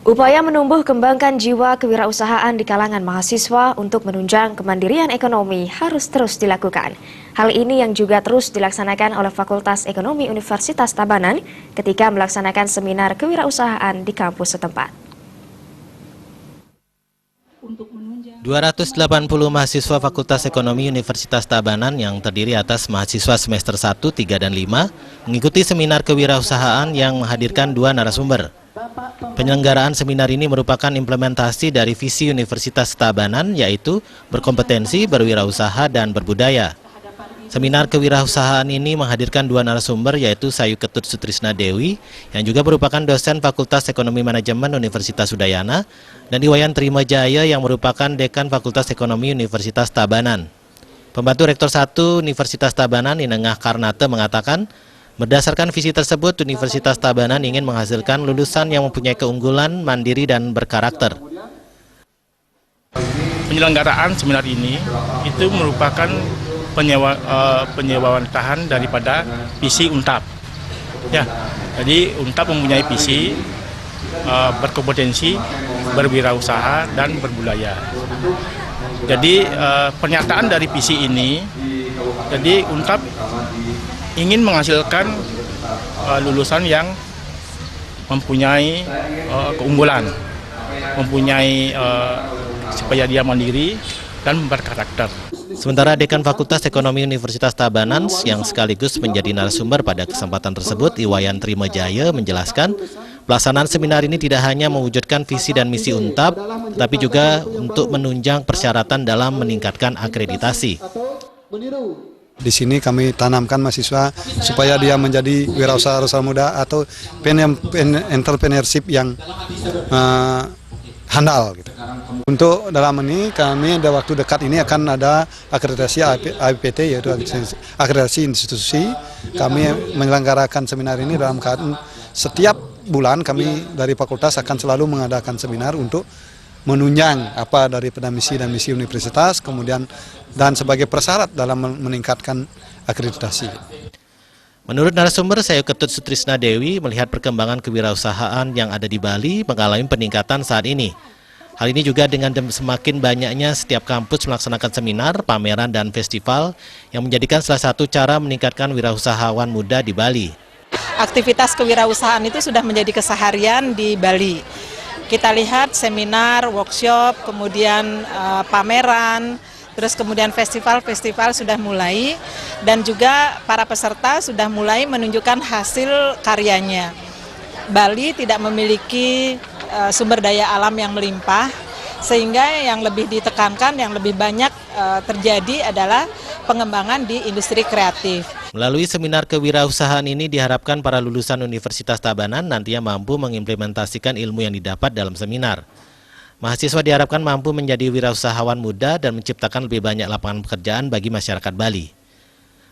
Upaya menumbuh kembangkan jiwa kewirausahaan di kalangan mahasiswa untuk menunjang kemandirian ekonomi harus terus dilakukan. Hal ini yang juga terus dilaksanakan oleh Fakultas Ekonomi Universitas Tabanan ketika melaksanakan seminar kewirausahaan di kampus setempat. 280 mahasiswa Fakultas Ekonomi Universitas Tabanan yang terdiri atas mahasiswa semester 1, 3, dan 5 mengikuti seminar kewirausahaan yang menghadirkan 2 narasumber. Penyelenggaraan seminar ini merupakan implementasi dari visi Universitas Tabanan, yaitu berkompetensi, berwirausaha, dan berbudaya. Seminar kewirausahaan ini menghadirkan 2 narasumber, yaitu Sayu Ketut Sutrisna Dewi, yang juga merupakan dosen Fakultas Ekonomi Manajemen Universitas Udayana, dan Iwayan Trimajaya yang merupakan dekan Fakultas Ekonomi Universitas Tabanan. Pembantu Rektor 1 Universitas Tabanan, Inengah Karnate, mengatakan, berdasarkan visi tersebut, Universitas Tabanan ingin menghasilkan lulusan yang mempunyai keunggulan, mandiri, dan berkarakter. Penyelenggaraan seminar ini itu merupakan penyewawantahan daripada visi UNTAP. Ya, jadi UNTAP mempunyai visi berkompetensi, berwirausaha, dan berbudaya. Jadi pernyataan dari visi ini, jadi UNTAP ingin menghasilkan lulusan yang mempunyai keunggulan, mempunyai supaya dia mandiri dan berkarakter. Sementara Dekan Fakultas Ekonomi Universitas Tabanan yang sekaligus menjadi narasumber pada kesempatan tersebut, Iwayan Trimajaya, menjelaskan pelaksanaan seminar ini tidak hanya mewujudkan visi dan misi UNTAP, tetapi juga untuk menunjang persyaratan dalam meningkatkan akreditasi. Di sini kami tanamkan mahasiswa supaya dia menjadi wirausaha muda atau entrepreneurship yang handal. Gitu. Untuk dalam ini kami ada waktu dekat ini akan ada akreditasi AIPT, yaitu akreditasi institusi. Kami menyelenggarakan seminar ini dalam keadaan setiap bulan kami dari fakultas akan selalu mengadakan seminar untuk menunjang apa daripada misi dan misi universitas, kemudian dan sebagai persyarat dalam meningkatkan akreditasi. Menurut narasumber, Sayu Ketut Sutrisna Dewi melihat perkembangan kewirausahaan yang ada di Bali mengalami peningkatan saat ini. Hal ini juga dengan semakin banyaknya setiap kampus melaksanakan seminar, pameran, dan festival yang menjadikan salah satu cara meningkatkan wirausahawan muda di Bali. Aktivitas kewirausahaan itu sudah menjadi keseharian di Bali. Kita lihat seminar, workshop, kemudian pameran, terus kemudian festival-festival sudah mulai, dan juga para peserta sudah mulai menunjukkan hasil karyanya. Bali tidak memiliki sumber daya alam yang melimpah, sehingga yang lebih ditekankan, yang lebih banyak terjadi adalah pengembangan di industri kreatif. Melalui seminar kewirausahaan ini diharapkan para lulusan Universitas Tabanan nantinya mampu mengimplementasikan ilmu yang didapat dalam seminar. Mahasiswa diharapkan mampu menjadi wirausahawan muda dan menciptakan lebih banyak lapangan pekerjaan bagi masyarakat Bali.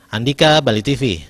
Andika, Bali TV.